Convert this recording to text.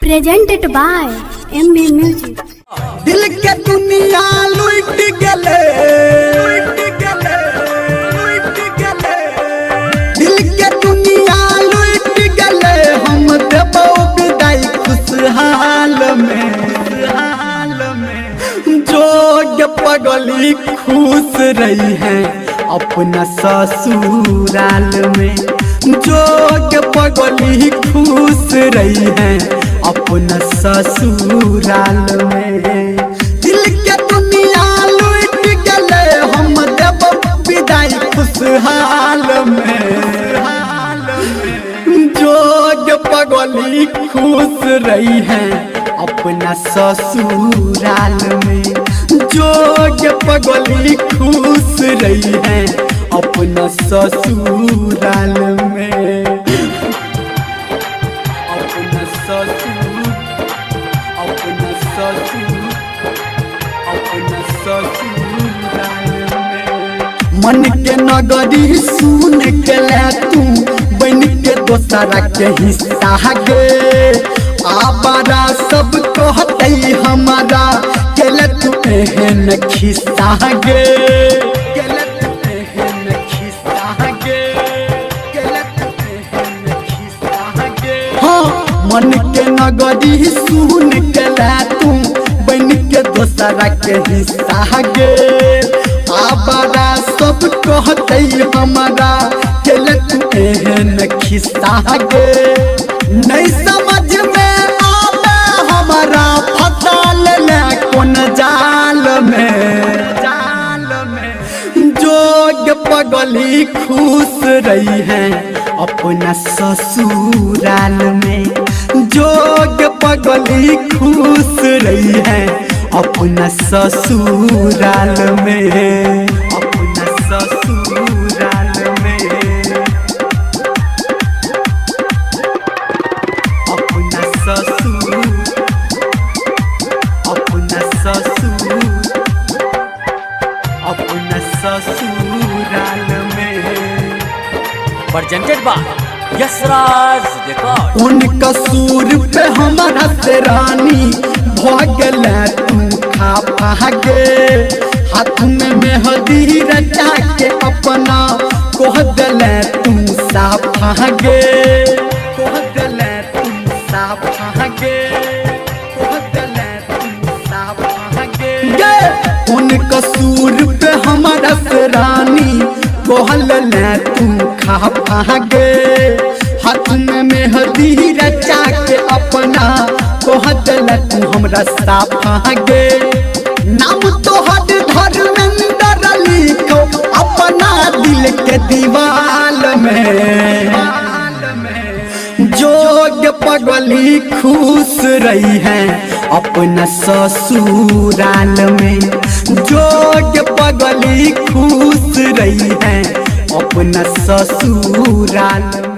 Presented by MB music. दिल के दुनिया लुट गले, दिल के दुनिया लुट गले, हम देबो विदाई खुशहाल में, जोग पगली खुश रही है अपना ससुराल में, जोग पगली खुश रही है अपना ससुराल में। दिल के दुनिया लुट गले, हम देब विदाई खुशहाल में, जोग पगली खुश रही है अपना ससुराल में, जोग पगली खुश रही है अपना ससुराल में, अपना ससुर, अपना ससुर, अपना ससुराल में। मन के नगरी सुन के ले तू बन के दोसरा के हिस्सा गे, आबारा सब कहते हमारा केले तू एहन खिस्सा गे, केले तू एहन खिस्सा गे, केले तू एहन खिस्सा गे। हाँ मन के नगरी सुन के ले तू बन के दोसरा के हिस्सा गे, आबारा सब कहते हमारा केले तू एहन खिस्सा गे। नहीं समझ में आवे हमारा फसाल ले कौन जाल में, जाल में। जोग पगली खुश रही है अपना ससुराल में, जोग पगली खुश रही है अपना ससुराल में, अपना ससुराल में, अपना ससुर, अपना ससुर, अपना ससुराल में। Presented by Yashraj record. उन कसूर पे हमारा से रानी भागल तू खा भागे, हाथ में मेहंदी रचा के अपना कह दल तू साफा गे, कह दल तू साफा गे, कह दल तू साफा गे। उन कसूर पे हमारा से रानी कहल तू खा भागे, हाथ में मेहंदी रचा के अपना कह दल तू हमरा साफा गे। नाम तो हद धर्मेंद्र लिखो अपना दिल के दीवाल में, जोग पगली खुश रही है अपना ससुराल में, जोग पगली खुश रही है अपना ससुराल में।